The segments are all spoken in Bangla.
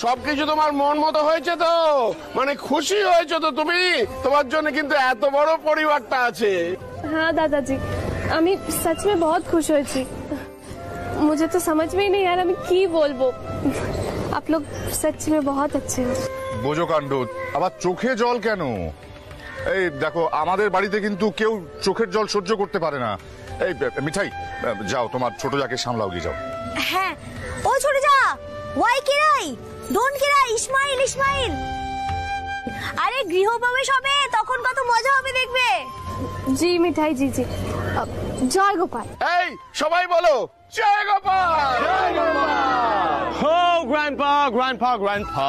সবকিছু তোমার মন মতো হয়েছে তো? মানে খুশি হয়েছে তো তুমি? তোমার জন্য কিন্তু এত বড় পরিবারটা আছে। हाँ दादाजी, আমি सच में बहुत खुश হয়েছি। मुझे तो समझ में ही नहीं आ रहा मैं কি বলবো। आप लोग सच में बहुत अच्छे हो। বোঝো কাণ্ড, আবার চোখে জল কেন? এই দেখো, আমাদের বাড়িতে কিন্তু কেউ চোখের জল সহ্য করতে পারে না। এই মিঠাই, যাও তোমার ছোট যাকে সামলাও গিয়ে যাও। হ্যাঁ, ও ছোট যা, ওয়াই কিরাই, ডোন্ট কিরাই, ইসমাইল ইসমাইল। আরে গৃহপ্রবেশ হবে, তখন কত মজা হবে দেখবে। জি মিঠাই, জি জি। জয় গোপাল। এই সবাই বলো জয় গোপাল। জয় Gopal. Oh, grandpa, grandpa, grandpa.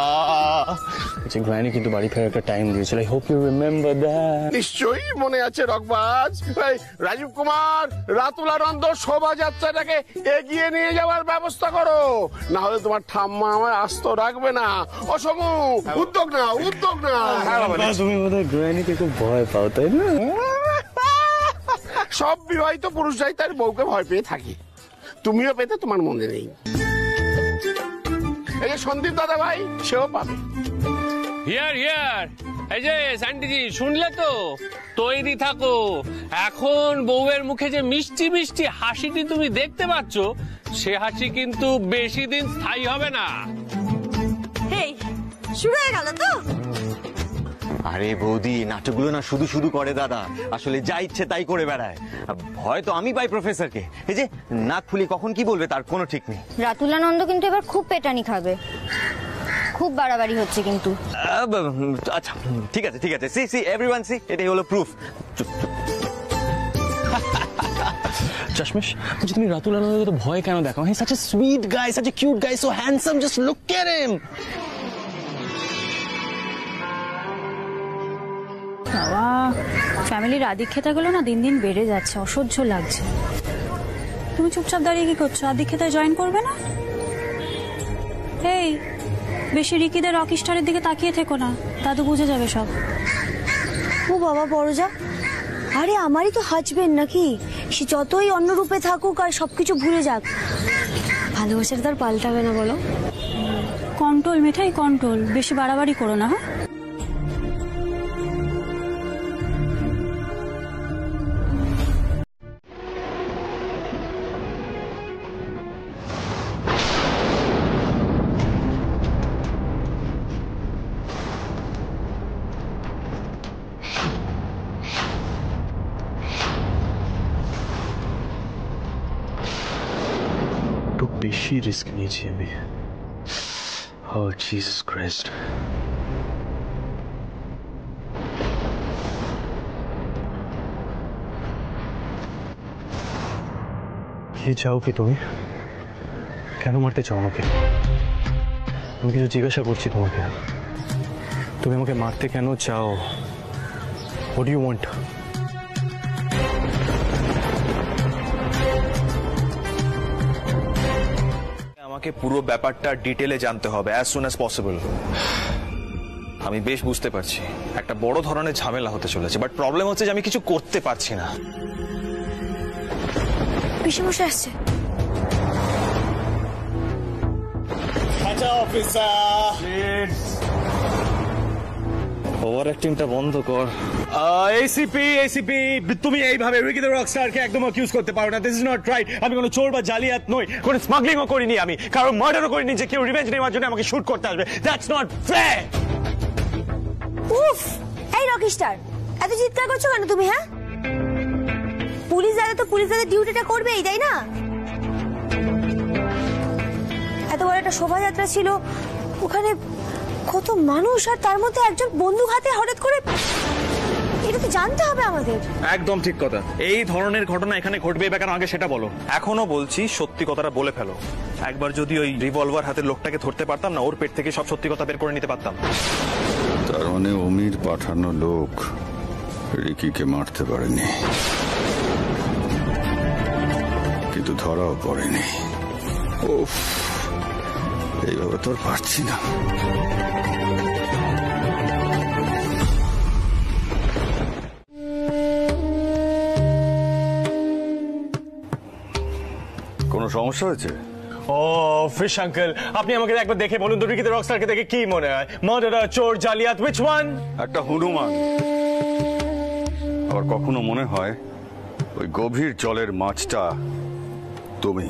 আচ্ছা, গ্র্যানি কিন্তু বাড়ি ফেরার একটা টাইম দিয়েছিল। I hope you remember that. নিশ্চয়ই মনে আছে রকবাজ। এই রাজীব কুমার, রাতুলানন্দ শোভাযাত্রাটাকে এগিয়ে নিয়ে যাওয়ার ব্যবস্থা করো, না হলে তোমার ঠাম্মা আমার আস্ত রাখবে না। অসমু, উদ্যোগ নাও, উদ্যোগ নাও। তুমি বোধহয় গ্র্যানিকে খুব ভয় পাও, তাই না? সব বিবাহিত পুরুষরাই তার বউকে ভয় পেয়ে থাকি, তুমিও পেতে তোমার মনে নেই। এই যে সন্দীপ দাদা ভাই, সেও পাবে। হিয়ার হিয়ার, এই যে স্যান্ডিজি, শুনলে তো? তৈরি থাকো, এখন বউয়ের মুখে যে মিষ্টি মিষ্টি হাসিটি তুমি দেখতে পাচ্ছ, সে হাসি কিন্তু বেশি দিন স্থায়ী হবে না। হেই, শুরু হয়ে গেল তো? আরে বৌদি, নাটকগুলো না শুধু শুধু করে দাদা, আসলে যা ইচ্ছে তাই করে বেড়ায়। ভয় তো আমি পাই প্রফেসরকে, এই যে নাক ফুলি কখন কি বলবে তার কোনো ঠিক নেই। রাতুলানন্দ কিন্তু এবার খুব পেটানি খাবে, খুব বাড়াবাড়ি হচ্ছে কিন্তু। আচ্ছা ঠিক আছে ঠিক আছে, সি সি এভরিওয়ান সি, এটাই হলো প্রুফ। চশমেশ, তুমি রাতুলানন্দকে তো ভয় কেন দেখো? হি such a sweet guy, such a cute guy, so handsome, just look at him. বাবা, ফ্যামিলির আদিক্ষেতাগুলো না দিন দিন বেড়ে যাচ্ছে, অসহ্য লাগছে। তুমি চুপচাপ দাঁড়িয়ে কি করছো? আদিক্ষেতায় জয়েন করবে না? এই, বেশি রিকিদের রকি স্টারের দিকে তাকিয়ে থেকো না, দাদু বুঝে যাবে সব। ও বাবা বড়জা, আরে আমারই তো হাজবেন্ড নাকি, সে যতই অন্য রূপে থাকুক আর সবকিছু ভুলে যাক, ভালোবাসাটা তার পাল্টাবে না বলো? কন্ট্রোল মিঠাই, কন্ট্রোল, বেশি বাড়াবাড়ি করো না। হ্যাঁ, বেশি রিস্ক নিয়েছি আমি। Oh Jesus Christ. কি চাও কি তুমি? কেন মারতে চাও আমাকে? আমি কিছু জিজ্ঞাসা করছি তোমাকে, তুমি আমাকে মারতে কেন চাও? What do you want? আমাকে পুরো ব্যাপারটা ডিটেলে জানতে হবে as soon as possible। আমি বেশ বুঝতে পারছি একটা বড় ধরনের ঝামেলা হতে চলেছে, বাট প্রবলেম হচ্ছে যে আমি কিছু করতে পারছি না। পিসেমশাই আসছে। আচ্ছা অফিসার, ওভার অ্যাক্টিংটা বন্ধ কর। এসিপি এসিপি, তুমি এইভাবে রিকি দ্য রকস্টারকে একদম অ্যাকিউজ করতে পারো না। This is not right. আমি কোনো চোর বা জালিয়াত নই, কোনো স্মাগলিংও করিনি, আমি কারো মার্ডারও করিনি যে কেউ রিভেঞ্জ নেওয়ার জন্য আমাকে শুট করতে আসবে। That's not fair. উফ, এই রকিস্টার, এত চিৎকার করছো কেন তুমি? হ্যাঁ, পুলিশ দাদা তো পুলিশ দাদা ডিউটিটা করবেই, তাই না? এত বড় একটা শোভাযাত্রা ছিল, ওখানে কত মানুষ, আর তার মধ্যে একজন বন্দুক হাতে হঠাৎ করে, এটা তো জানতে হবে আমাদের। একদম ঠিক কথা, এই ধরনের ঘটনা এখানে ঘটবে বা কেন আগে সেটা বলো। এখনো বলছি সত্যি কথাটা বলে ফেলো। একবার যদি ওই রিভলভার হাতের লোকটাকে ধরতে পারতাম না, ওর পেট থেকে সব সত্যি কথা বের করে নিতে পারতাম। তার মানে অমির পাঠানো লোক রিকিকে মারতে পারেনি, কিন্তু ধরাও পড়েনি। উফ, এইভাবে তো আর পারছি না। কোনো সমস্যা হয়েছে? ও ফিশ আঙ্কেল, আপনি আমাকে একবার দেখে বলুন তো, রিকি দ্য রকস্টারকে দেখে কি মনে হয়? মার্ডারার, চোর, জালিয়াত, which one? একটা হনুমান। আবার কখনো মনে হয় ওই গভীর জলের মাছটা তুমি।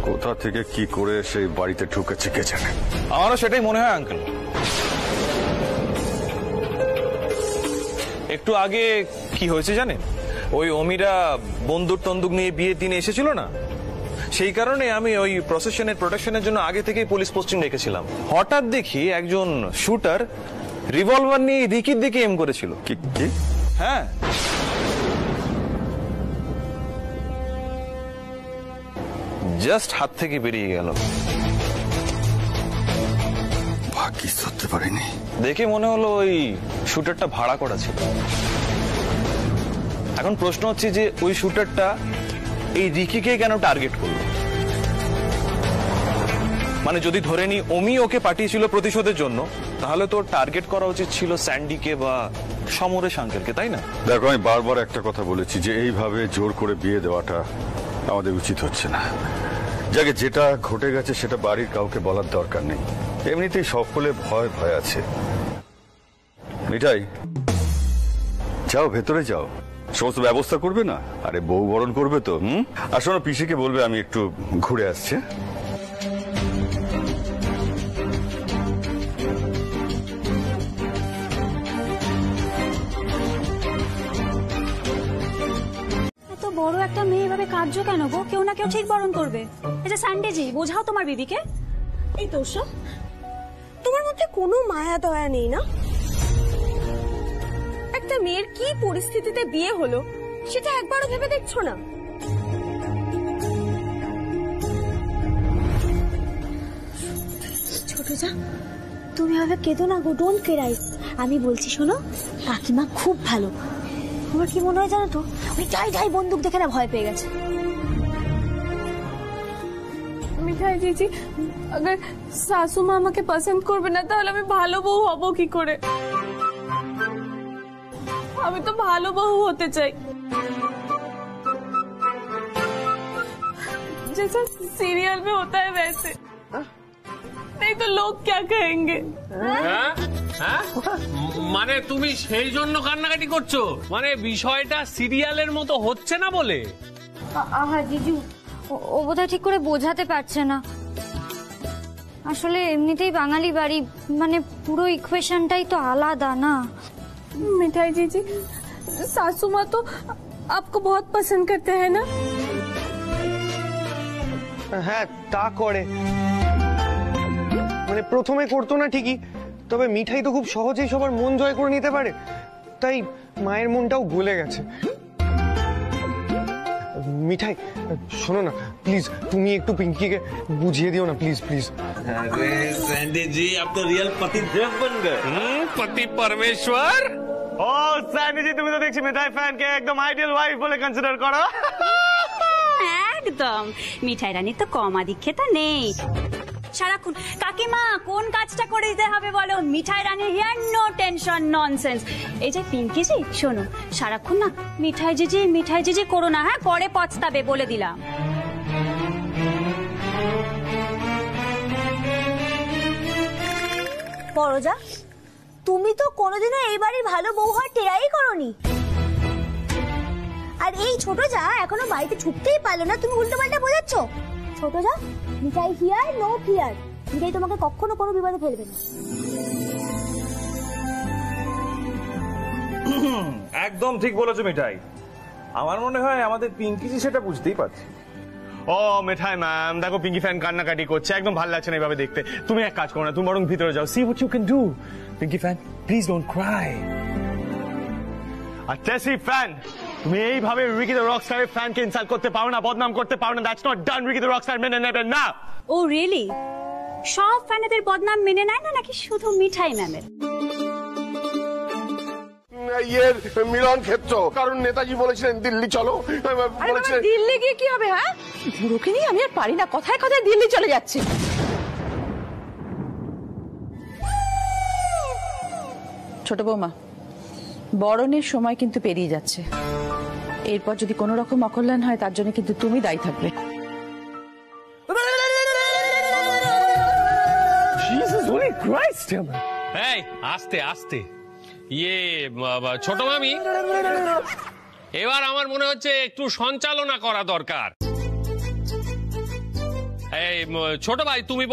কোথা থেকে কি করে সেই বাড়িতে ঢুকেছে কে জানে। আমারও সেটাই মনে হয় আঙ্কেল। একটু আগে কি হয়েছে জানেন? ওই অমিরা বন্দুক তন্দুক নিয়ে বিয়ের দিনে এসেছিল না, সেই কারণে আমি ওই প্রসেশনের প্রোটেকশনের জন্য আগে থেকেই পুলিশ পোস্টিং রেখেছিলাম। হঠাৎ দেখি একজন শুটার রিভলভার নিয়ে রিকির দিকে এম করেছিল। কি কি? হ্যাঁ, জাস্ট হাত থেকে বেরিয়ে গেল। ভাগ্যিস ধরতে পারিনি। দেখে মনে হলো ওই শুটারটা ভাড়া করা ছিল। এখন প্রশ্ন হচ্ছে যে ওই শুটারটা এই রিকিকে কেন টার্গেট করলো? মানে যদি ধরে নি অমি ওকে পাঠিয়েছিল প্রতিশোধের জন্য, তাহলে তো টার্গেট করা উচিত ছিল স্যান্ডিকে বা সমরেশ আঙ্কেলকে, তাই না? দেখো, আমি বারবার একটা কথা বলেছি যে এইভাবে জোর করে বিয়ে দেওয়াটা আমাদের উচিত হচ্ছে না। যাকে যেটা ঘটে গেছে সেটা বাড়ির কাউকে বলার দরকার নেই। এমনিতেই সকলে ভয় ভয় আছে। মিঠাই, যাও ভেতরে যাও, সমস্ত ব্যবস্থা করবে না? আরে বউ বরণ করবে তো। আর শোনো, পিসিকে বলবে আমি একটু ঘুরে আসছি। এত বড় একটা মেয়ে এভাবে কাঁদছো কেন গো? কেউ না কেউ ঠিক বরণ করবে। এই যে স্যান্ডেজি, বোঝাও তোমার বিবিকে। এই দোষ, তোমার মধ্যে কোনো মায়া দয়া নেই না? একটা মেয়ের কি পরিস্থিতিতে বিয়ে হলো সেটা একবারও ভেবে দেখছো না? ছোট যা, তুমি হবে কেঁদো না গো, ডোন্ট ক্রাই। আমি বলছি শোনো, কাকিমা খুব ভালো। আমার কি মনে হয় জানো তো, ওই যাই বন্দুক দেখে না ভয় পেয়ে গেছে। মিঠাই জিজি, अगर सासू माँ আমাকে পছন্দ করবে না তাহলে আমি ভালো বউ হব কি করে? আমি তো ভালো বউ হতে চাই, जैसा सीरियल में होता है वैसे। नहीं तो लोग क्या कहेंगे? মানে তুমি সেই জন্য কান্নাকাটি করছো? মানে বিষয়টা সিরিয়ালের মতো হচ্ছে না বলে? আহা জিজু, ও বোধহয় ঠিক করে বোঝাতে পারছে না। আসলে এমনিতেই বাঙালি বাড়ি, মানে পুরো ইকুয়েশনটাই তো আলাদা না। मिठाई जीजी, सासू माँ तो आपको बहुत पसंद करते हैं ना? হ্যাঁ, তা করে। মানে প্রথমে করতো না ঠিকই, তবে মিঠাই তো খুব সহজেই সবার মন জয় করে নিতে পারে, তাই মায়ের মনটাও গলে গেছে। মিঠাই শোনো না প্লিজ, তুমি একটু পিঙ্কিকে বুঝিয়ে দিও না প্লিজ প্লিজ। अरे सैंडी जी, अब तो रियल पति देव बन गए। पति परमेश्वर। ও সैंडी जी, তুমি তো দেখছি মিঠাই ফ্যানকে একদম আইডিয়াল ওয়াইফ বলে কনসিডার করো। একদম, মিঠাই রানীর তো কম আদিক্ষেতা নেই। সারাক্ষণ কাকিমা কোন কাজটা করে দিতে হবে বলো, মিঠাই রানী হিয়ার, নো টেনশন ননসেন্স। এই যে পিঙ্কি জি শোনো, সারাক্ষণ না মিঠাই জিজি করো না, হ্যাঁ পরে পছতাবে বলে দিলাম। পরজা, তুমি তো কোনোদিনও এই বাড়ির ভালো বউ হওয়ার ট্রাই করোনি। আর এই ছোট যা এখনো বাড়িতে ঢুকতেই পারলো না, তুমি উল্টো পাল্টা বোঝাচ্ছ। ছোট যা, মিঠাই হিয়ার, নো ফিয়ার। মিঠাই তোমাকে কখনো কোনো বিপদে ফেলবে না। একদম ঠিক বলেছো মিঠাই। আমার মনে হয় আমাদের পিঙ্কি জি সেটা বুঝতেই পারছে। ও মিঠাই ম্যাম, দেখো পিঙ্কি ফ্যান কান্নাকাটি করছে, একদম ভালো লাগছে না এইভাবে দেখতে। তুমি এক কাজ করো না, তুমি বরং ভিতরে যাও, see what you can do. Pinky fan, please don't cry. আর টেসি ফ্যান, তুমি এইভাবে রিকি দ্য রকস্টারের ফ্যানকে ইনসাল্ট করতে পারো না, বদনাম করতে পারো না। That's not done. Ricky the rockstar মেনে নেবে না। Oh really? সব ফ্যানেদের বদনাম মেনে নেয় না নাকি শুধু মিঠাই ম্যামের? ইয়ের মিলন ক্ষেত্র, কারণ নেতাজি বলেছিলেন দিল্লি চলো, বলেছিলেন। দিল্লি গিয়ে কি হবে? হ্যাঁ, বুড়োকে নিয়ে আমি আর পারি না, কথায় কথায় দিল্লি চলে যাচ্ছি। ছোট বৌমা, বরণের সময় কিন্তু পেরিয়ে যাচ্ছে। এরপর যদি কোনো রকম অকল্যাণ হয় তার জন্য কিন্তু তুমি দায়ী থাকবে। এই আস্তে আস্তে ছোট মামি, এবার আমার মনে হচ্ছে একটু সঞ্চালনা করা দরকার। এই ছোট ভাই তুমি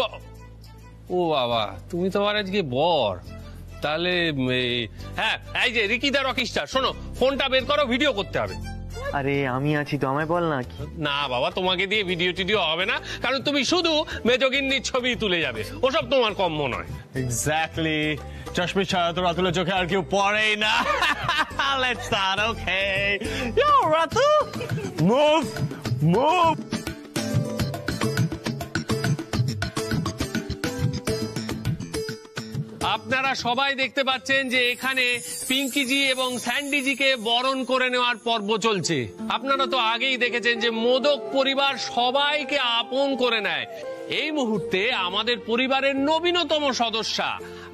ও বাবা, তুমি তো আমার আজকে বর। তাহলে হ্যাঁ, এই যে রিকিদা রকিস্টার, শোনো, ফোনটা বের করো, ভিডিও করতে হবে। আরে আমি আছি তো, আমায় বল না। না বাবা, তোমাকে দিয়ে ভিডিও টিডিও হবে না, কারণ তুমি শুধু মেজগিন্নির ছবি তুলে যাবে, ওসব তোমার কম্য নয়। এক্স্যাক্টলি, চশমে ছাড়া তো রাতুলের চোখে আর কেউ পড়েই না। Let's start, okay? Yo, Ratu, move, move. আপনারা সবাই দেখতে পাচ্ছেন যে এখানে পিঙ্কিজি এবং স্যান্ডিজিকে বরণ করে নেওয়ার পর্ব চলছে। আপনারা তো আগেই দেখেছেন যে মোদক পরিবার সবাইকে আপন করে নেয়। এই মুহূর্তে আমাদের পরিবারের নবীনতম সদস্যা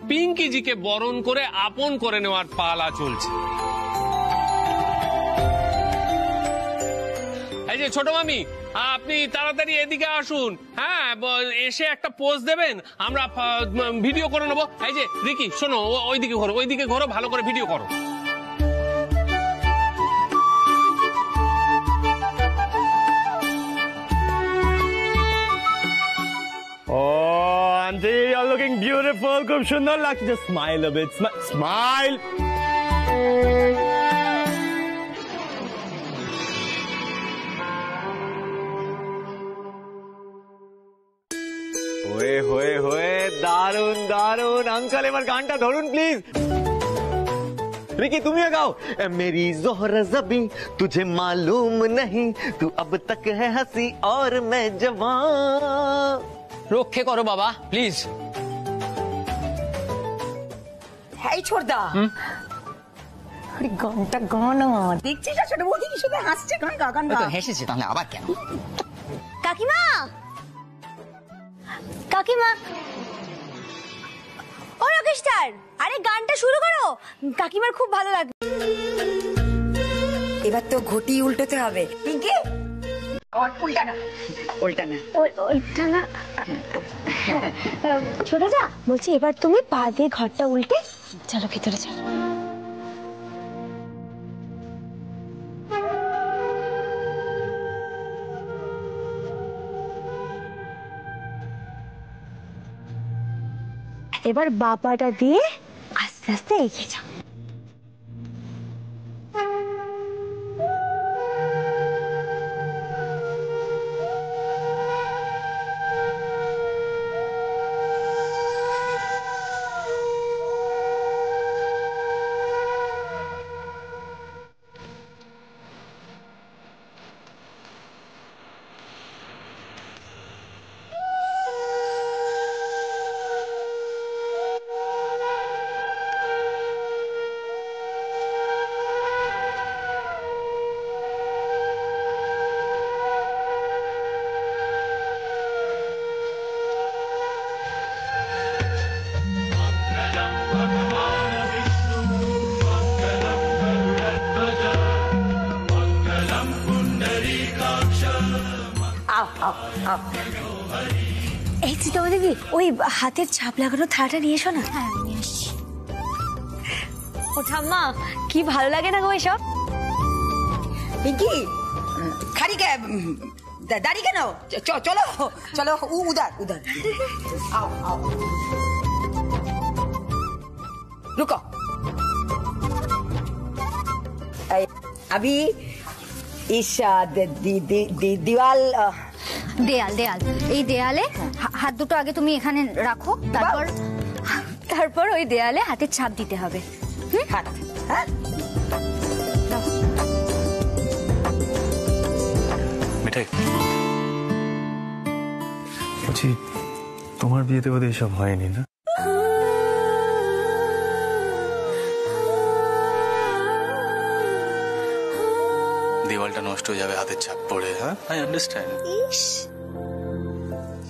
পিঙ্কিজিকে বরণ করে আপন করে নেওয়ার পালা চলছে। এই যে ছোট মামি, আপনি তাড়াতাড়ি এদিকে আসুন। হ্যাঁ, এসে একটা পোজ দেবেন, আমরা ভিডিও করে নেবো। এই যে রিকি, শোনো, ওইদিকে ঘোরো, ওইদিকে ঘোরো, ভালো করে ভিডিও করো। Oh, auntie, you're looking beautiful. খুব সুন্দর লাগছে। Just smile a bit. Smile. হয়ে হয়ে হয়ে দারুন দারুন। আঙ্কেল, এবার গানটা ধরুন প্লিজ। রিকি, তুমিও গাও। মেরি জোহরা জবি তুঝে মালুম नहीं तू अब तक है हंसी और मैं जवान। রক্ষে করো বাবা, প্লিজ। এই ছোড়দা, আরে গানটা গানা দেখছিস না, ছোট বৌদি কি শুধু হাসছে। গান গা, গান গা। তো হেসেছে, তাহলে আবার কেন? কাকিমা, কাকিমা, ও রকেস্টার, আরে গানটা শুরু করো, কাকিমার খুব ভালো লাগবে। এবার তো ঘটি উল্টোতে হবে। পিঙ্কি, উল্টানা উল্টানা ওইটা না, ছোট যা বলছি, এবার তুমি পা দিয়ে ঘরটা উল্টে চলো ভিতরে চলো। এবার বাবাটা দিয়ে আস্তে আস্তে এগিয়ে যাও। এই চিন্তা দেখি, ওই হাতের ছাপ লাগানো থালাটা নিয়ে এসো না। হ্যাঁ, নিয়ে আসছি। ও ঠাম্মা, কি ভালো লাগে না গো এসব। পিঙ্কি, খালি দাঁড়িয়ে কেন? চলো চলো, উদার উদার। आओ आओ, रुको। अभी इस दीवाल দেয়াল দেয়াল এই দেয়ালে হাত দুটো আগে তুমি এখানে রাখো, তারপর ওই দেয়ালে হাতের ছাপ দিতে হবে। হাত, হ্যাঁ। মিঠাই, বলছি তোমার বিয়েতে বোধহয় এসব হয়নি না? দেওয়ালটা নষ্ট হয়ে যাবে হাতের ছাপ পড়ে। হ্যাঁ, আই আন্ডারস্ট্যান্ড। ইস,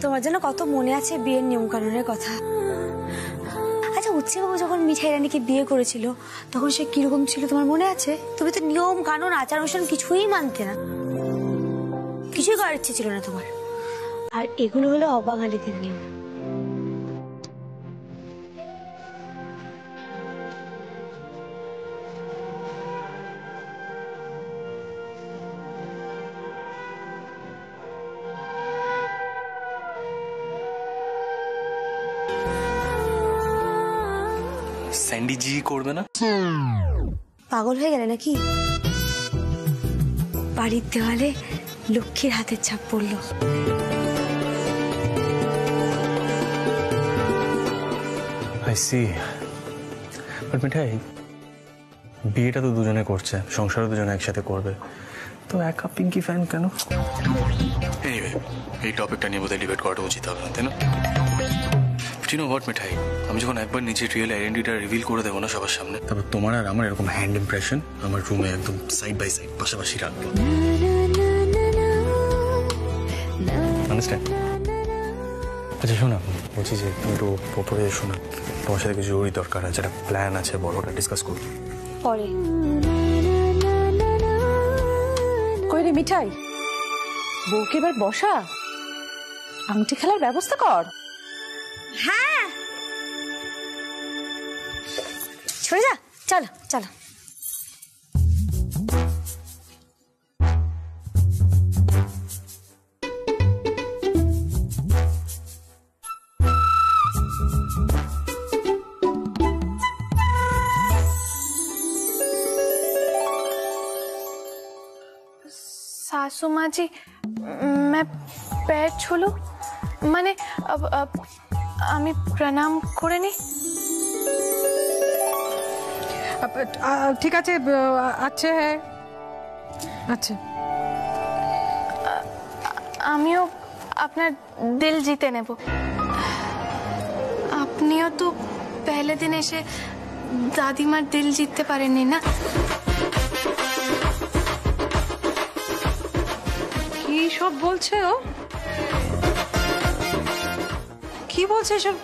তোমার জন্য কত মনে আছে বিয়ের নিয়ম কানুনের কথা। আচ্ছা, বাবু যখন মিঠাই রানীকে বিয়ে করেছিল তখন সে কিরকম ছিল তোমার মনে আছে? তুমি তো নিয়ম কানুন আচার অনুষ্ঠান কিছুই মানতে না, কিছুই করার ইচ্ছে ছিল না তোমার। আর এগুলো হলো অবাঙালিদের নিয়ম। স্যান্ডি জি করবে না? পাগল হয়ে গেলে নাকি? বাড়ির দেওয়ালে লক্ষ্মীর হাতের ছাপ পড়লো। I C. বাট মিঠাই, বিয়েটা তো দুজনে করছে, সংসারও দুজনে একসাথে করবে, তো একা পিঙ্কি ফ্যান কেন? এনিওয়ে, এই টপিকটা নিয়ে বোধহয় ডিবেট করাটা উচিত হবে না, তাই না? You know what, মিঠাই, আমি যখন একবার নিজের রিয়েল আইডেন্টিটিটা রিভিল করে দেবো না সবার সামনে, তারপর তোমার আর আমার এরকম হ্যান্ড ইমপ্রেশন আমার রুমে একদম সাইড বাই সাইড পাশাপাশি রাখবো। আন্ডারস্ট্যান্ড? আচ্ছা শোনা, বলছি যে তুমি একটু ওপরে এসো না, তোমার সাথে কিছু জরুরি দরকার আছে, একটা প্ল্যান আছে বড়, ওটা ডিসকাস করবো পরে। কই রে মিঠাই, বউকে এবার বসা, আংটি খেলার ব্যবস্থা কর। হ্যাঁ সরে যা, চলো চলো। सासू माँ जी, मैं पैर छू लूं? माने अब আমি প্রণাম করে নি। ঠিক আছে, আচ্ছা হ্যাঁ আচ্ছা। আমিও আপনার দিল জিতে নেব। আপনিও তো পহলে দিন এসে দাদিমার দিল জিততে পারেননি না? কি সব বলছে ও? কি বলছে এসব?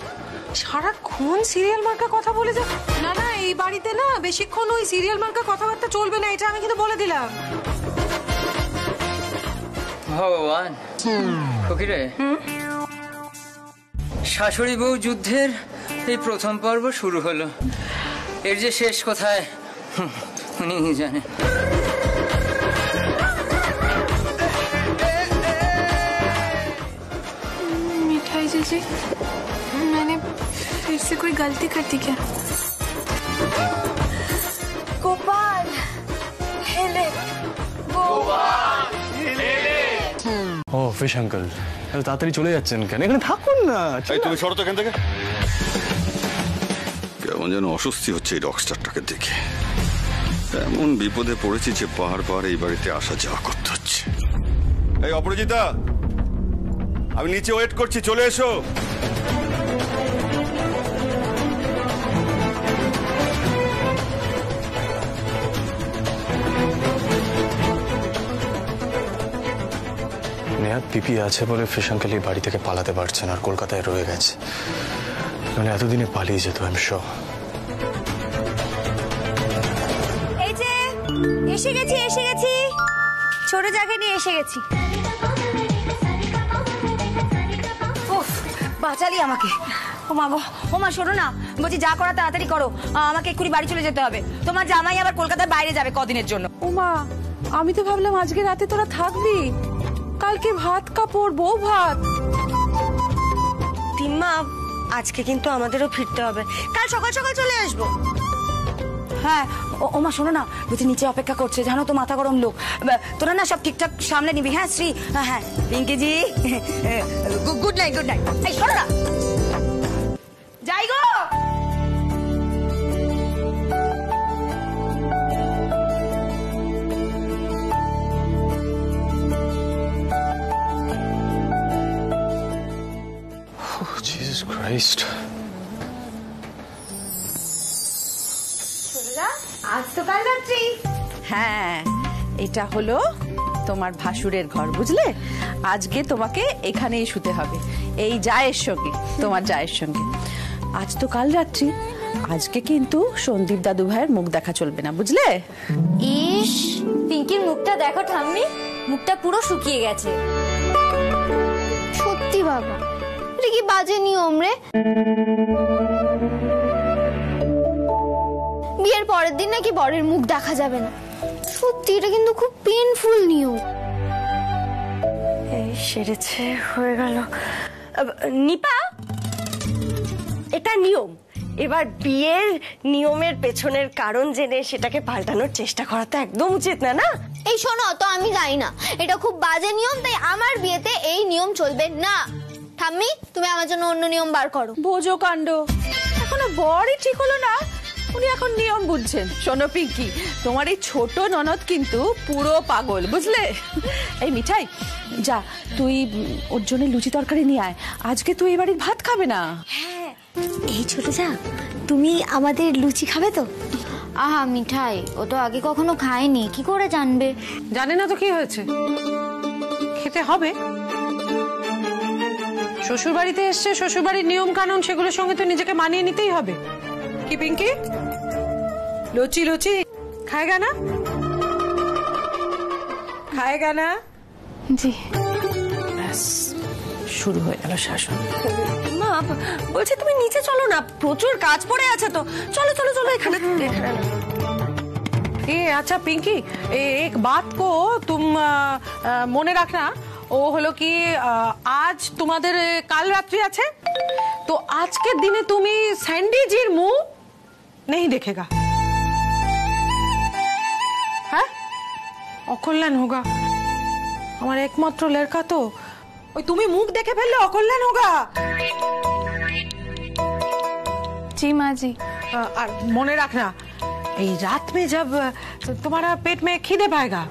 সারাক্ষণ সিরিয়াল মার্কা কথা বলে যা। না না, এই বাড়িতে না বেশিক্ষণ ওই সিরিয়াল মার্কা কথাবার্তা চলবে না, এটা আমি কিন্তু বলে দিলাম। ভগবান, ফকিরে, শাশুড়ি বউ যুদ্ধের এই প্রথম পর্ব শুরু হলো, এর যে শেষ কোথায় উনি জানেন। मिठाई जी, मैंने फिर से कोई गलती कर दी क्या? গোপাল হেলে, ও ফিশ আঙ্কেল, এত তাড়াতাড়ি চলে যাচ্ছেন কেন? এখানে থাকুন না। তুমি সরো তো এখান থেকে। কেমন যেন অস্বস্তি হচ্ছে এই রকস্টারটাকে দেখে। এমন বিপদে পড়েছি যে বারবার এই বাড়িতে আসা যাওয়া করতে হচ্ছে। এই অপরাজিতা, আমি নিচে ওয়েট করছি, চলে এসো। নেহাত পিপি আছে বলে ফিশ আঙ্কেল এই বাড়ি থেকে পালাতে পারছেন আর কলকাতায় রয়ে গেছে, মানে এতদিনে পালিয়ে যেত আমি শিওর। এই যে এসে গেছি, ছোট জায়গা নিয়ে এসে গেছি। বাঁচালি আমাকে। ও মা গো, ও মা শোনো না, বলছি যা করা তাড়াতাড়ি করো, আমাকে এক্ষুনি বাড়ি চলে যেতে হবে। তোমার জামাই আবার কলকাতার বাইরে যাবে কদিনের জন্য। ও মা, আমি তো ভাবলাম আজকে রাতে তোরা থাকবি, কালকে ভাত কাপড়, বউ ভাত। তিম্মা, আজকে কিন্তু আমাদেরও ফিরতে হবে, কাল সকাল সকাল চলে আসবো। হ্যাঁ ও মা শোনো না, বলছি নিচে অপেক্ষা করছে, জানো তো মাথা গরম লোক, তোরা না সব ঠিকঠাক সামলে নিবি। হ্যাঁ শ্রী, হ্যাঁ পিঙ্কি জি, গুড নাইট গুড নাইট। এই শোনো না, যাই গো। Jesus Christ. আজ তো কাল রাত্রি। হ্যাঁ, এটা হলো তোমার ভাসুরের ঘর, বুঝলে? আজকে তোমাকে এখানেই শুতে হবে, এই জায়ের সঙ্গে, তোমার জায়ের সঙ্গে। আজ তো কাল রাত্রি, আজকে কিন্তু সন্দীপ দাদু ভাইয়ের মুখ দেখা চলবে না, বুঝলে? ইস, পিঙ্কির মুখটা দেখো ঠাম্মি, মুখটা পুরো শুকিয়ে গেছে। সত্যি বাবা, এটা কি বাজে নিয়ম রে? বিয়ের পরের দিন নাকি বরের মুখ দেখা যাবে না। সত্যি এটা কিন্তু খুব পেইনফুল নিয়ম। এই সেরেছে, হয়ে গেল। নিপা, এটা নিয়ম। এবার বিয়ের নিয়মের পেছনের কারণ জেনে সেটাকে পাল্টানোর চেষ্টা করা তো একদম উচিত না, না? এই শোনো, তো আমি যাই না, এটা খুব বাজে নিয়ম, তাই আমার বিয়েতে এই নিয়ম চলবে না। ঠাম্মি, তুমি আমার জন্য অন্য নিয়ম বার করো। বোঝো কাণ্ড, এখনো বরই ঠিক হলো না, উনি এখন নিয়ম বুঝছেন। শোনো পিঙ্কি, তোমার এই ছোট ননদ কিন্তু পুরো পাগল, বুঝলে? এই মিঠাই, যা তুই ওর জন্য লুচি তরকারি নিয়ে আয়, আজকে তুই এই বাড়ির ভাত খাবে না। হ্যাঁ, এই ছোট যা, তুমি আমাদের লুচি খাবে তো? আহা মিঠাই, ও তো আগে কখনো খায়নি, কি করে জানবে? জানে না তো কি হয়েছে, খেতে হবে। শ্বশুর বাড়িতে এসছে, শ্বশুর বাড়ির নিয়ম কানুন সেগুলোর সঙ্গে তো নিজেকে মানিয়ে নিতেই হবে। কি পিঙ্কি, লুচি লুচি খাएगा না? খাएगा না? জি। ব্যাস, শুরু হয়ে গেল শাসন। মা বলছে তুমি নিচে চলো না, প্রচুর কাজ পড়ে আছে তো। চলো চলো চলো, এখানে এখানে। अच्छा पिंकी, एक बात को तुम মনে রাখনা, ও হলো কি আজ তোমাদের কাল রাত্রি আছে তো আজকের দিনে তুমি স্যান্ডি জির মুখ नहीं देखेगा। হ্যাঁ, অকল্যাণ হোগা। আমার একমাত্র লড়কা তো, ওই তুমি মুখ দেখে ফেললে অকল্যাণ হোগা। जी माँ जी। और মনে রাখনা, এই रात में जब तुम्हारा पेट में খিদে पाएगा,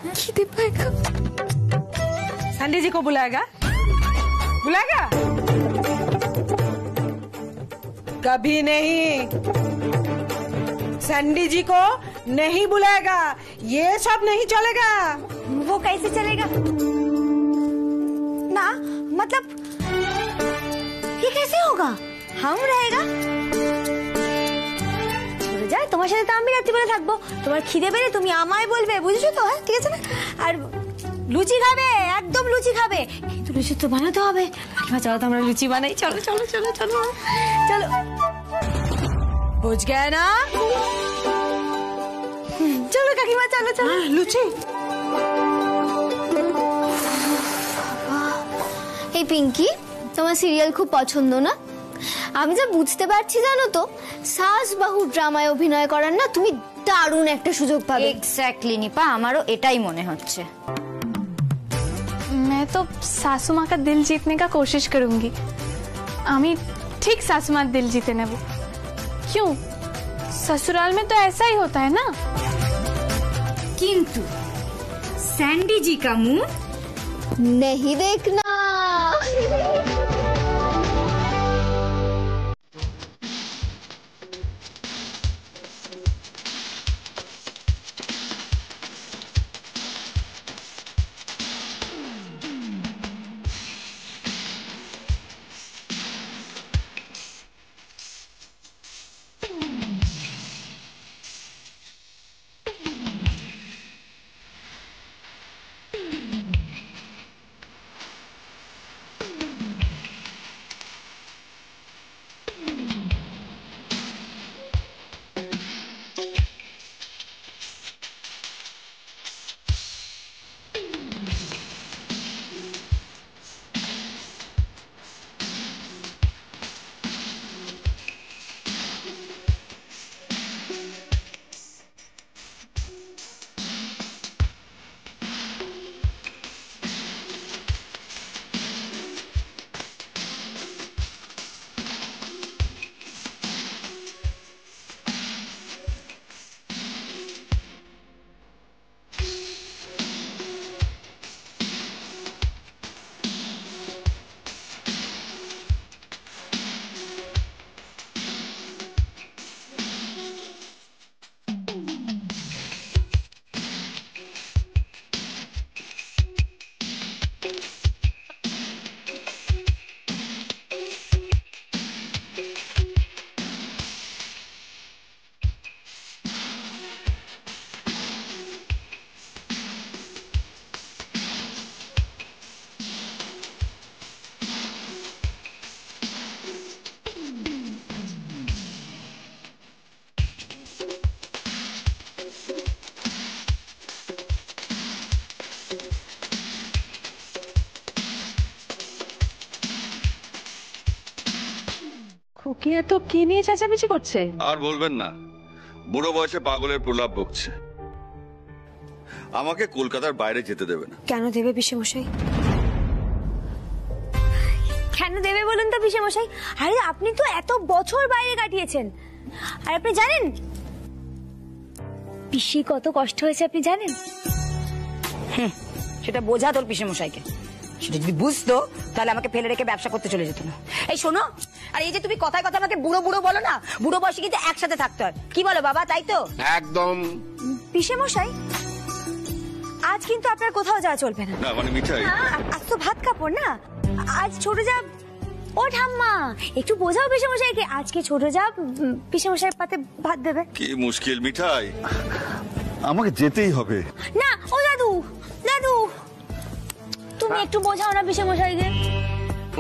सैंडी जी को बुलाएगा, बुलाएगा? कभी नहीं, सैंडी जी को नहीं बुलाएगा, ये सब नहीं चलेगा। वो कैसे चलेगा? ना मतलब ये कैसे होगा? हम रहेगा যায়, তোমার সাথে তো আমি রাত্রিবেলা থাকবো, তোমার খিদে পেলে তুমি আমায় বলবে, বুঝেছো তো? হ্যাঁ, ঠিক আছে না? আর লুচি খাবে, একদম লুচি খাবে, কিন্তু লুচি তো বানাতে হবে। কাকিমা চলো তো আমরা লুচি বানাই, চলো চলো চলো চলো চলো। বুঝ গয়া না? চলো কাকিমা, চলো চলো। লুচি। এই পিঙ্কি, তোমার সিরিয়াল খুব পছন্দ না? আমি যা বুঝতে পারছি জানো তো, সাস বাহু ড্রামায় অভিনয় করার না তুমি দারুণ একটা সুযোগ পাবে। এক্স্যাক্টলি নিপা, আমারও এটাই মনে হচ্ছে। मैं तो सासू माँ का दिल जीतने का कोशिश करूंगी। आमी ठीक सासू माँ दिल जीते नेब। क्यों, ससुराल में तो ऐसा ही होता है ना। किंतु सैंडी जी का मुंह नहीं देखना। খুকি তো কি নিয়ে চেঁচামেচি করছে? আর বলবেন না, বুড়ো বয়সে পাগলের প্রলাপ বকছে। আমাকে কলকাতার বাইরে যেতে দেবে না। কেন দেবে পিসেমশাই? কেন দেবে বলুন তো পিসেমশাই? আরে আপনি তো এত বছর বাইরে কাটিয়েছেন, আর আপনি জানেন পিসি কত কষ্ট হয়েছে আপনি জানেন? সেটা বোঝা তোর পিসেমশাইকে। সেটা যদি বুঝতো তাহলে আমাকে ফেলে রেখে ব্যবসা করতে চলে যেত না। এই শোনো, আর এই যে তুমি কথায় কথা আমাকে বুড়ো বুড়ো বলো না, বুড়ো বয়সে কিন্তু একসাথে থাকতে হয়, কি বলো বাবা? তাই তো? একদম। পিসেমশাই আজ কিন্তু আপনার কোথাও যাওয়া চলবে না। না মানে মিঠাই, আজ তো ভাত কাপড় না, আজ ছোট যা। ও ঠাম্মা একটু বোঝাও পিসেমশাইকে, আজকে ছোট যা পিসেমশাইয়ের পাতে ভাত দেবে। কি মুশকিল মিঠাই, আমাকে যেতেই হবে। না ও দাদু, দাদু তুমি একটু বোঝাও না পিসেমশাইকে।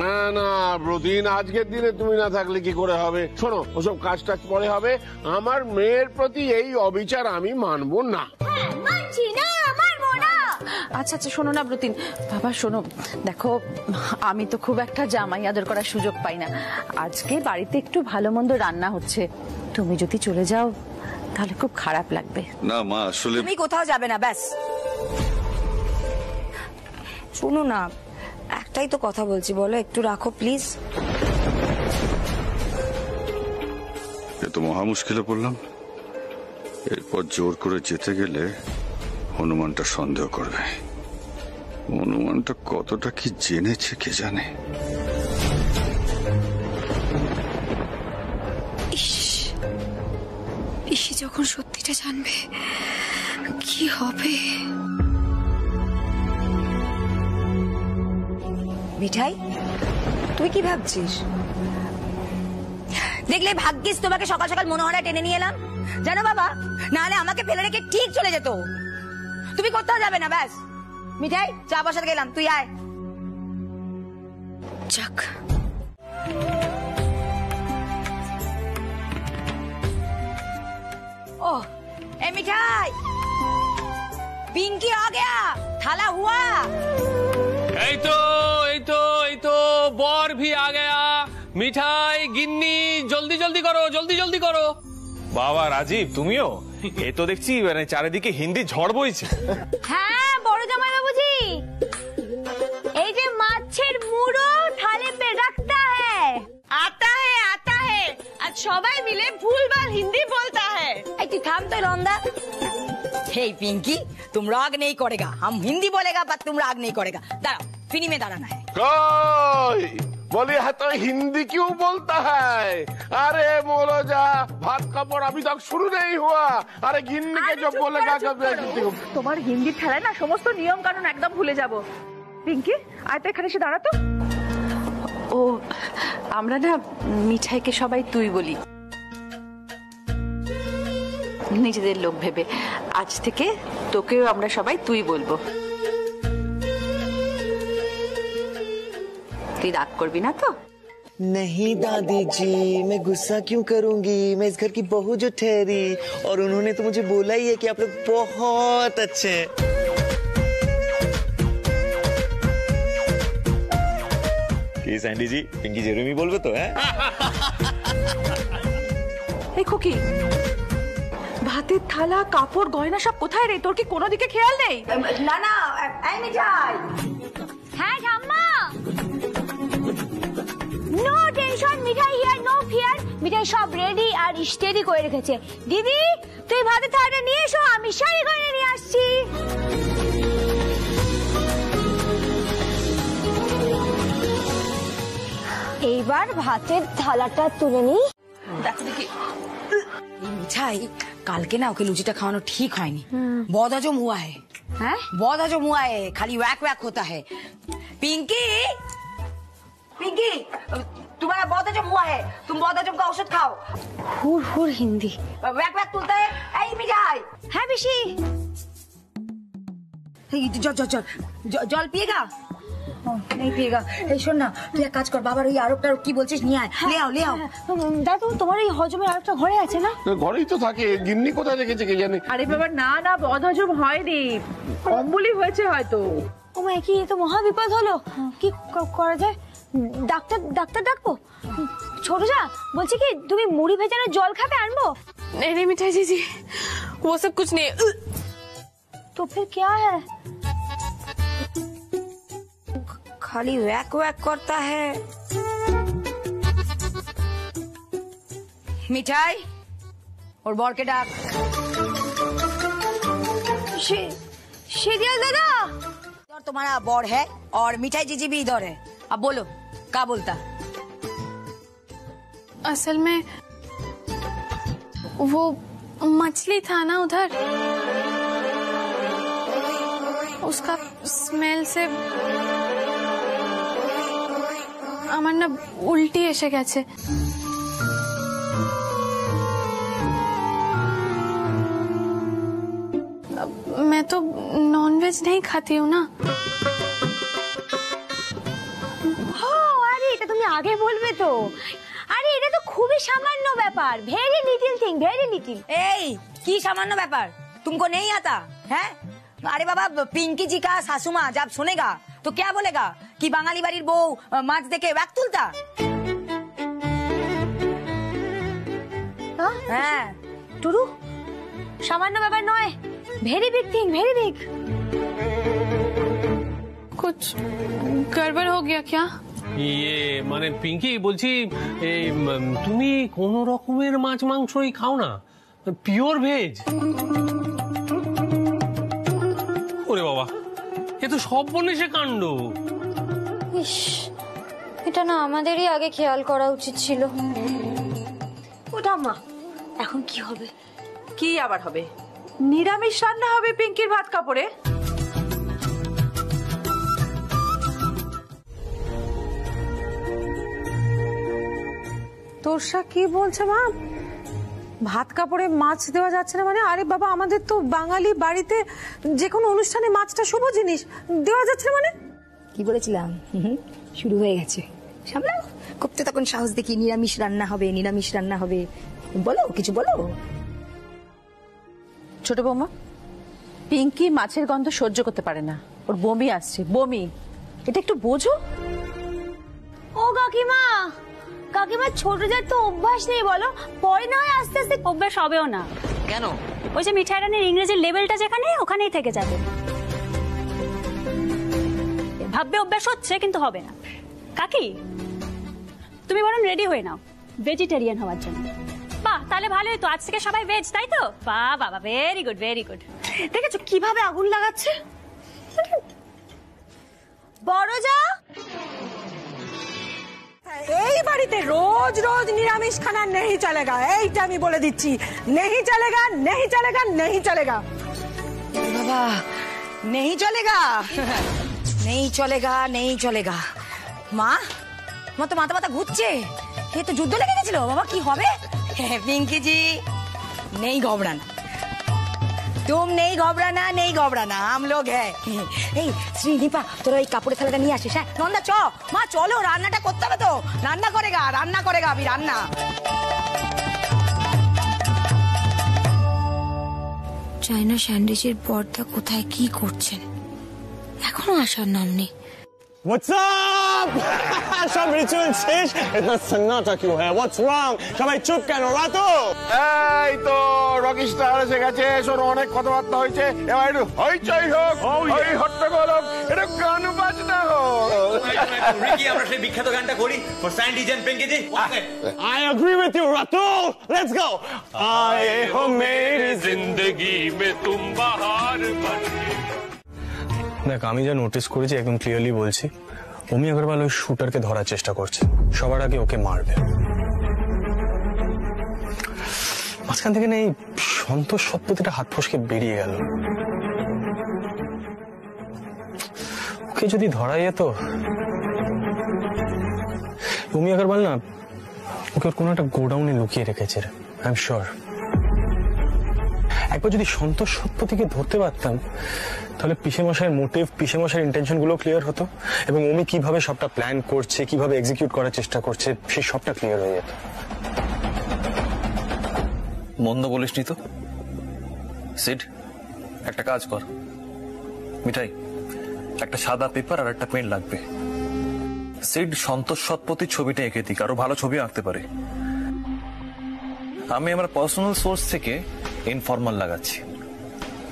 না না প্রতিদিন আজকের দিনে তুমি না থাকলে কি করে হবে? শোনো, ওসব কাজ টাজ পরে হবে। আমার মেয়ের প্রতি এই অবিচার আমি মানবো না। মানছি না, মানবো না। আচ্ছা আচ্ছা শোনো না ব্রতিন, বাবা শোনো, দেখো আমি তো খুব একটা জামাই আদর করার সুযোগ পাই না। আজকে বাড়িতে একটু ভালো মন্দ রান্না হচ্ছে, তুমি যদি চলে যাও তাহলে খুব খারাপ লাগবে। না মা আসলে তুমি কোথাও যাবে না, ব্যাস। শোনো না, একটাই তো কথা বলছি, বলো একটু রাখো প্লিজ। এ তো মহা মুশকিলে পড়লাম। এরপর জোর করে যেতে গেলে হনুমানটা সন্দেহ করবে। হনুমানটা কতটা কি জেনেছে কে জানে। পিসি যখন সত্যিটা জানবে কি হবে? মিঠাই তুই কি ভাবছিস? দেখলে ভাগ্যিস তোমাকে সকাল সকাল মনোহরা টেনে নিয়ে এলাম, জানো বাবা, নাহলে আমাকে ফেলে রেখে ঠিক চলে যেত। তুমি কোথাও যাবে না, ব্যাস। মিঠাই চা বসাতে গেলাম, তুই আয়। যাক ओ ए मिठाई, पिंकी आ गया, थाला हुआ। এই তো বর ভি আ গয়া। মিঠাই গিন্নি জলদি জলদি করো, জলদি জলদি করো। বাবা রাজীব, তুমিও? এ তো দেখছি মানে চারিদিকে হিন্দি ঝড় বইছে। হ্যাঁ বড় জামাই বাবুজি, এই যে মাছের মুড়ো থালে पे रखता है, आता है आज সবাই মিলে ভুলভাল হিন্দি বলতা है। এই তুই থাম তো রন্দা। हे पिंकी तुम राग नहीं करेगा, हम हिंदी बोलेगा पर तुम राग नहीं करेगा। दाঁড়াও, फिनी में दाঁড়াना है। कोई बोली है तो हिंदी क्यों बोलता है? अरे बोलो जा, भात कपड़ अभी तक शुरू नहीं हुआ। अरे गिन्नी के जो बोलेगा कभी। তোমার হিন্দি ঠেলায় না সমস্ত নিয়ম কানুন একদম ভুলে যাব। পিঙ্কি আয় তো এখানে এসে দাঁড়া তো। ও আমরা না মিঠাইকে সবাই তুই বলি, নিজেদের লোক ভেবে। আজ থেকে তোকেও আমরা সবাই তুই বলবো। তুই রাগ করবি না তো? नहीं दादी जी, मैं गुस्सा क्यों करूंगी? मैं इस घर की बहू जो ठहरी, और उन्होंने तो मुझे बोला ही है कि आप लोग बहुत अच्छे हैं। सैंडी जी पिंकी जेरेमी बोलबे तो है? এই খুকি, ভাতের থালা কাপড় গয়না সব কোথায় রে? তোর কি কোনো দিকে খেয়াল নেই? না না এই মিঠাই। হ্যাঁ ঠাম্মা, no tension, Mithai here no fear. Mithai সব রেডি আর স্টেডি করে রেখেছে। দিদি তুই ভাতের থালাটা নিয়ে এসো, আমি শাড়ি গয়না নিয়ে আসছি। এইবার ভাতের থালাটা তুলে নি। দেখো দেখি মিঠাই, কালকে না ওকে লুচিটা খাওয়ানো ঠিক হয়নি। बहुत हजम हुआ है, बहुत हजम हुआ है, खाली वैक वैक होता है। पिंकी, पिंकी तुम्हारा बहुत हजम हुआ है, तुम बहुत हजम का औषध खाओ। हुर हुर हिंदी वैक वैक तुलता है। ऐ मिठाई, है बिशी जल जल जल जल पिएगा? नहीं पिएगा। শোন না, তুই এক কাজ কর, বাবার ওই আরবটা কি বলছিস নিয়ে আয়, ले आओ ले आओ। দাদু তোমার এই হজমের আরবটা ঘরে আছে না? ঘরেই তো থাকে, গিন্নি কোথায় রেখেছে কে জানে। আরে বাবা না না, বদহজম হয়নি, অম্বলি হয়েছে হয়তো। ও মা, কি তো মহা বিপদ হলো, কি করা যায়? ডাক্তার ডাক্তার ডাকবো? ছোট যা বলছি কি তুমি মুড়ি ভেজানো জল খাবে, আনবো? नहीं नहीं मिठाई जी जी वो सब कुछ नहीं है। तो फिर क्या है? खाली वैक वैक करता है। मिठाई और बॉल के डाक। शेरियल दादा और तुम्हारा बॉर्ड है और मिठाई जीजी भी इधर है। अब बोलो क्या बोलता? असल में वो मछली था ना उधर, उसका स्मेल से আমার না উল্টি এসে গেছে। मैं तो नॉनवेज नहीं खाती हूँ ना। আরে এটা তুমি আগে বলবে তো। আরে এটা তো খুবই সামান্য ব্যাপার, very little thing, very little. এই কি সামান্য ব্যাপার? तुमको नहीं आता है? अरे बाबा पिंकी जी का सासू माँ जब सुनेगा तो क्या बोलेगा कि बांगाली बाड़ीर बউ মাছ দেখে ব্যাগ তুলতা? হ্যাঁ টুরু, সামান্য ব্যাপার নয়, very big thing, very big. कुछ गड़बड़ हो गया क्या? ইয়ে মানে পিঙ্কি বলছি, এই তুমি কোন রকমের মাছ মাংসই খাও না, পিওর ভেজ? ওরে বাবা, এ তো সর্বনেশে কাণ্ড। ইস, এটা না আমাদেরই আগে খেয়াল করা উচিত ছিল। ওটা মা এখন কি হবে? কি আবার হবে? নিরামিষ রান্না হবে পিঙ্কির ভাত কাপড়ে। তোরসা কি বলছে মা? ভাত কাপড়ে মাছ দেওয়া যাচ্ছে না মানে? আরে বাবা আমাদের তো বাঙালি বাড়িতে যে কোনো অনুষ্ঠানে মাছটা শুভ জিনিস, দেওয়া যাচ্ছে না মানে? কি বলেছিলাম? শুরু হয়ে গেছে, সামলাও। করতে তখন সাহস দেখি নিরামিষ রান্না হবে, নিরামিষ রান্না হবে। বলো কিছু বলো। ছোট বৌমা, পিঙ্কি মাছের গন্ধ সহ্য করতে পারে না, ওর বমি আসছে, বমি। এটা একটু বোঝো। ও কাকিমা, কাকিমা ছোট যার তো অভ্যাস নেই, বলো পরে না হয় আস্তে আস্তে অভ্যাস হবেও না। কেন? ওই যে মিঠাই রানীর ইংরেজির লেভেলটা যেখানে, ওখানেই থেকে যাবে। ভাববে অভ্যাস হচ্ছে, কিন্তু হবে না। কাকি তুমি বরং রেডি হয়ে নাও ভেজিটেরিয়ান হওয়ার জন্য। বাহ, তাহলে ভালোই তো, আজ থেকে সবাই ভেজ, তাই তো? বাহ বাবা, ভেরি গুড ভেরি গুড। দেখেছো কিভাবে আগুন লাগাচ্ছে? বড় যা এই বাড়িতে রোজ রোজ নিরামিষ খানা নেই চলেগা, এইটা আমি বলে দিচ্ছি। নেই চলেগা, নেই চলেগা, নেই চলেগা। বাবা নেই চলেগা, নেই চলেগা, নেই চলেগা। মা মা তো মাথা মাথা ঘুরছে, এ তো যুদ্ধ লেগে গেছিল। বাবা কি হবে? পিঙ্কি জি নেই ঘবরানা, तुम नहीं घबराना, नहीं घबराना, हम लोग है। এই শ্রীদীপা তোরা এই কাপড়ের থালাটা নিয়ে আসিস। হ্যাঁ নন্দা চ, মা চলো, রান্নাটা করতে হবে তো। রান্না করেগা, রান্না করেগা, আমি রান্না। চায়না স্যান্ডউইচের পর্দা কোথায় কি করছেন, এখনো আসার নাম নেই। What's up? সব রিচুয়াল শেষ, এটা সন্নাটা কিউ হ্যাঁ? What's wrong? সবাই চুপ কেন? রাতো এই তো রকি স্টার এসে গেছে, শোনো অনেক কথাবার্তা হয়েছে, এবার একটু হইচই হোক, হই হট্টগোল হোক, একটু গান বাজনা হোক। রিকি, আমরা সেই বিখ্যাত গানটা করি for Sandy and Pinky ji. I agree with you, Ratul. Let's go. आए हो मेरी जिंदगी में तुम बहार बन। দেখ, আমি যা নোটিস করেছি একদম ক্লিয়ারলি বলছি, অমি আগরওয়াল ওই শুটারকে ধরার চেষ্টা করছে, সবার আগে ওকে মারবে। মাঝখান থেকে না এই সন্তোষ সৎপতিটা হাত ফসকে বেরিয়ে গেল। ওকে যদি ধরা যেত, অমি আগরওয়াল না ওকে কোনো একটা গোডাউনে লুকিয়ে রেখেছে, আই এম শিওর। একবার যদি সন্তোষ সৎপতিকে ধরতে পারতাম, তাহলে পিসেমশাইয়ের মোটিভ, পিসেমশাইয়ের ইন্টেনশন গুলো ক্লিয়ার হতো, এবং অমি কিভাবে সবটা প্ল্যান করছে, কিভাবে এক্সিকিউট করার চেষ্টা করছে, সেই সবটা ক্লিয়ার হয়ে যেত। মন্দ বলিসনি তো সিড, একটা কাজ কর মিঠাই, একটা সাদা পেপার আর একটা পেন লাগবে। সিড সন্তোষ সৎপতির ছবিটা এঁকে দিক, আরো ভালো ছবি আঁকতে পারে। আমি আমার পার্সোনাল সোর্স থেকে ইনফরমাল লাগাচ্ছি,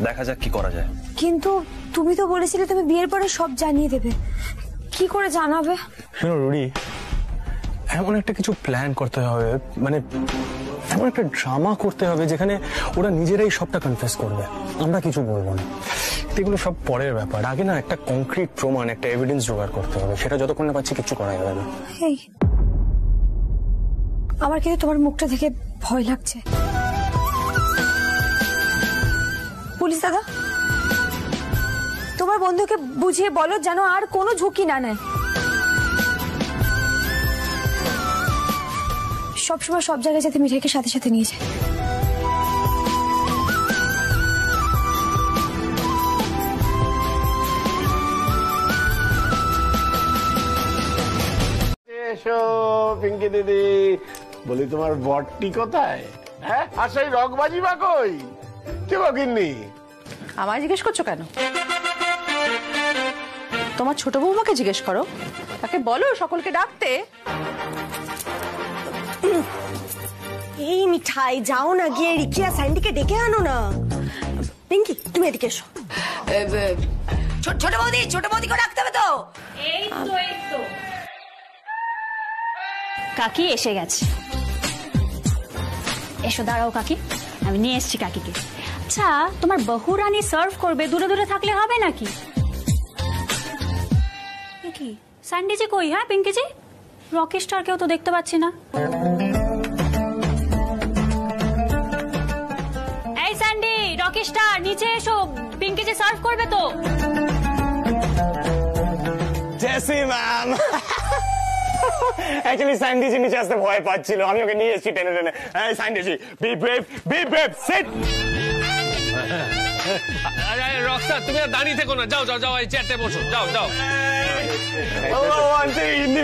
দেখা যাক কি করা যায়। কিন্তু তুমি তো বলেছিলে তুমি বিয়ের পরে সব জানিয়ে দেবে, কি করে জানাবে? শোনো রুড়ি, এমন একটা কিছু প্ল্যান করতে হবে, মানে এমন একটা ড্রামা করতে হবে যেখানে ওরা নিজেরাই সবটা কনফেস করবে, আমরা কিছু বলবো না। এগুলো সব পরের ব্যাপার, আগে না একটা কংক্রিট প্রমাণ, একটা এভিডেন্স জোগাড় করতে হবে, সেটা যতক্ষণ না পাচ্ছি কিছু করা যাবে না। আমার কিন্তু তোমার মুখটা দেখে ভয় লাগছে। পুলিশ দাদা, তোমার বন্ধুকে বুঝিয়ে বলো যেন আর কোনো ঝুঁকি না নেয়, সবসময় সব জায়গায় যাতে মিঠাইকে সাথে সাথে নিয়ে যায়। এসো পিঙ্কি দিদি, বলি তোমার বটটি কোথায়? হ্যাঁ, আর সেই রকবাজি বা কই? কি বকিননি? আমায় জিজ্ঞেস করছো কেন? তোমার ছোট বৌমাকে জিজ্ঞেস করো, তাকে বলো সকলকে ডাকতে। এই মিঠাই, যাও না গিয়ে রিকি আর স্যান্ডিকে ডেকে আনো না। পিঙ্কি তুমি এদিকে এসো। ছোট বৌদিকে ডাকতে হবে তো। এই তো কাকি এসে গেছে। এসো, দাঁড়াও কাকি, আমি নিয়ে এসছি কাকিকে। আচ্ছা, তোমার বহু রানী সার্ভ করবে, দূরে দূরে থাকলে হবে নাকি? কি স্যান্ডি জি কই? হ্যাঁ পিঙ্কি জি, রকি স্টার কেউ তো দেখতে পাচ্ছি না। এই স্যান্ডি, রকি স্টার নিচে এসো, পিঙ্কি জি সার্ভ করবে তো। জেসি ম্যাম, অ্যাকচুয়ালি স্যান্ডি জি নিচে আসতে ভয় পাচ্ছিল, আমি ওকে নিয়ে এসেছি টেনে টেনে। Sandy ji, be brave, sit. রক্সার, তুমি আর দাঁড়িয়ে থেকো না, যাও যাও যাও, এই চেয়ারতে বসো, যাও যাও।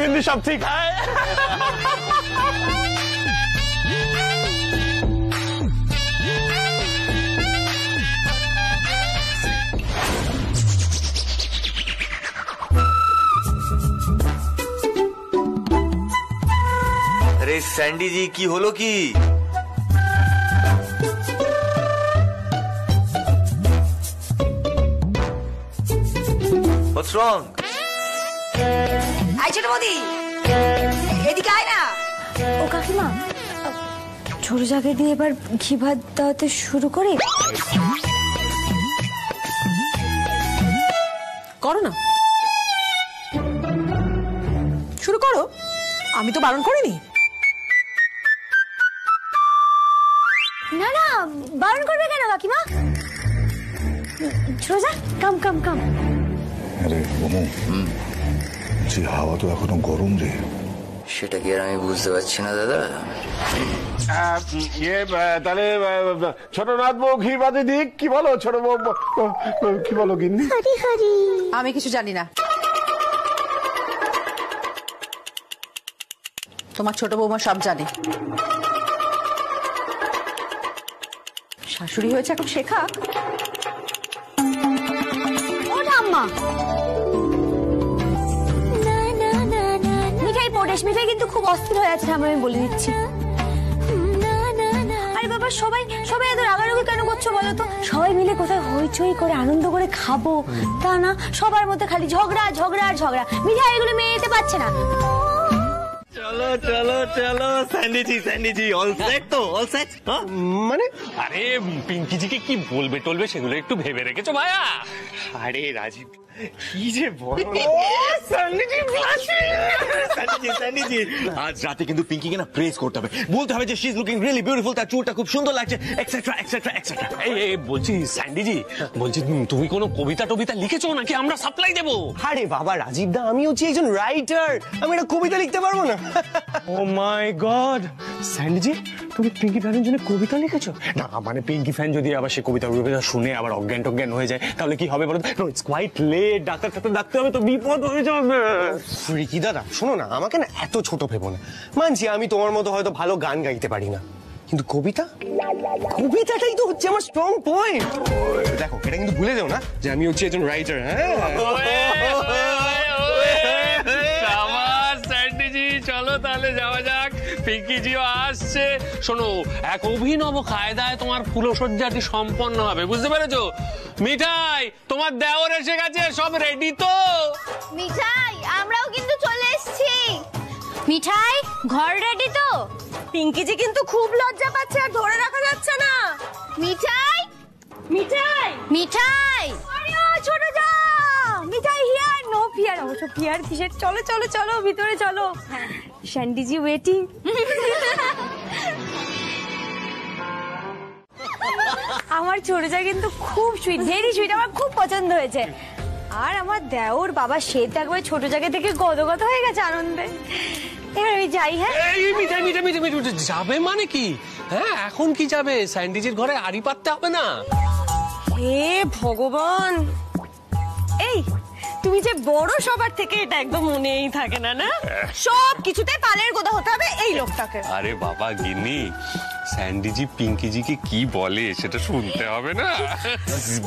হিন্দি সব ঠিক হয়। আরে স্যান্ডি জি, কি হলো কি? What's wrong? আই ছোট বৌদি, এদিকে আয় না। ও কাকিমা, ছোট জায়গা দিয়ে এবার ঘি ভাত দেওয়াতে শুরু করি। করো না, শুরু করো, আমি তো বারণ করিনি। না না, বারণ করবে কেন কাকিমা? ছোট কাম কাম কাম। আরে ওমো, যে হাওয়া তো এখনো গরম রে। সেটা কি আর আমি বুঝতে পারছি না দাদা? তাহলে ছোট নাথ বউ ঘি বাদে দিক, কি বলো ছোট বউ? কি বলো গিন্নি? আমি কিছু জানি না। তোমার ছোট বৌমা সব জানে। শাশুড়ি হয়েছে, এখন শেখা। ও ঠাম্মা, মিঠাই পড়েস, মিঠাই কিন্তু খুব অস্থির হয়ে আছে ঠাম্মা, আমি বলে দিচ্ছি। আরে বাবা, সবাই এত রাগারাগি কেন করছো বলো তো? সবাই মিলে কোথায় হইচই করে আনন্দ করে খাবো, তা না সবার মধ্যে খালি ঝগড়া ঝগড়া আর ঝগড়া। মিঠাই এগুলো মেনে নিতে পারছে না। চলো চলো চলো, স্যান্ডি জি অল সেট তো? অল সেট মানে? আরে পিঙ্কি জিকে কি বলবে টলবে সেগুলো একটু ভেবে রেখেছো ভাইয়া? আরে রাজীব, কি যে বলো। স্যান্ডি জি, আজ রাতে কিন্তু পিঙ্কিকে না প্রেজ করতে হবে, বলতে হবে যে she is looking really beautiful, তার চুলটা খুব সুন্দর লাগছে, এটসেট্রা এটসেট্রা এটসেট্রা। এই বলছি স্যান্ডি জি, বলছি তুমি কোনো কবিতা টবিতা লিখেছো নাকি আমরা সাপ্লাই দেবো? আরে বাবা রাজীব দা, আমি হচ্ছি একজন রাইটার, আমি একটা কবিতা লিখতে পারবো না? ও মাই গড, স্যান্ডি জি তুমি পিঙ্কি ফ্যানের জন্য কবিতা লিখেছো? না মানে পিঙ্কি ফ্যান যদি আবার সে কবিতা শুনে আবার অজ্ঞান টজ্ঞান হয়ে যায় তাহলে কি হবে বলো? নো, ইটস কোয়াইট লেট, ডাক্তার ডাকতে হবে তো, বিপদ হয়ে যাবে। রিকি দাদা শোনো না, আমাকে না এত ছোট ভেবো না। মানছি আমি তোমার মতো হয়তো ভালো গান গাইতে পারি না, কিন্তু কবিতাটাই তো হচ্ছে আমার স্ট্রং পয়েন্ট। দেখো, এটা কিন্তু ভুলে যাও না যে আমি হচ্ছে একজন রাইটার। হ্যাঁ তাহলে যাওয়া যাক, পিঙ্কিজিও আসছে। শোনো, এক অভিনব কায়দায় তোমার ফুলসজ্জাটি সম্পন্ন হবে, বুঝতে পেরেছো? মিঠাই, তোমার দেওর এসে গেছে, সব রেডি তো? মিঠাই, আমরাও কিন্তু চলে এসেছি। মিঠাই, ঘর রেডি তো? পিঙ্কিজি কিন্তু খুব লজ্জা পাচ্ছে, আর ধরে রাখা যাচ্ছে না। মিঠাই, মিঠাই, মিঠাই, আরে ও ছোট যা, মিঠাই হিয়ার, নো ফিয়ার। অবশ্য ফিয়ার কিসের? চলো চলো চলো, ভিতরে চলো। স্যান্ডিজি ওয়েটিং। আমার ছোট যা কিন্তু খুব সুইট, ভেরি সুইট, আমার খুব পছন্দ হয়েছে। আর আমার দেওর বাবা, সে তো একবার ছোট জায়গা থেকে গদগদ হয়ে গেছে আনন্দে। এবার আমি যাই। হ্যাঁ, এই মিঠাই মিঠাই মিঠাই মিঠাই যাবে মানে কি? হ্যাঁ, এখন কি যাবে? স্যান্ডিজির ঘরে আড়ি পাততে হবে না? হে ভগবান, এই তুমি যে বড়, সবার থেকে এটা একদম মনেই থাকে না, না? সব কিছুতে পালের গোদা হতে হবে এই লোকটাকে। আরে বাবা গিন্নি, স্যান্ডিজি পিঙ্কিজিকে কি বলে সেটা শুনতে হবে না?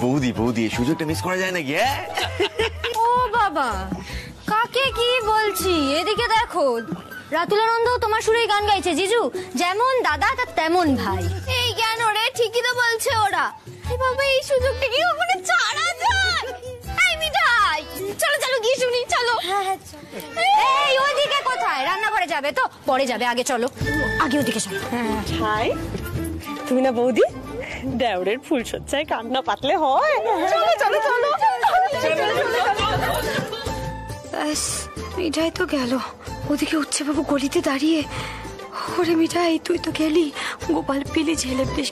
বৌদি বৌদি, এই সুযোগটা মিস করা যায় নাকি? হ্যাঁ, ও বাবা, কাকে কি বলছি? এদিকে দেখো, রাতুলানন্দ তোমার সুরেই গান গাইছে। জিজু যেমন দাদা তার তেমন ভাই। এই কেন রে? ঠিকই তো বলছে ওরা। এই বাবা, এই সুযোগটা কি ওখানে ছাড়া যায়? এই মিঠাই, চলো চলো গিয়ে শুনি, চলো। এই ওইদিকে কোথায়? রান্নাঘরে যাবে তো? পরে যাবে, আগে চলো, আগে ওদিকে চলো। হাই, তুমি না বৌদি, দেওরের ফুলসজ্জায় কান্না পাতলে হয়। চলো চলো চলো। ব্যাস, মিঠাই তো গেল। ওদিকে উচ্ছে বাবু গলিতে দাঁড়িয়ে। ওরে মিঠাই, তুই তো গেলি, গোপাল পিলি ঝেলে বেশ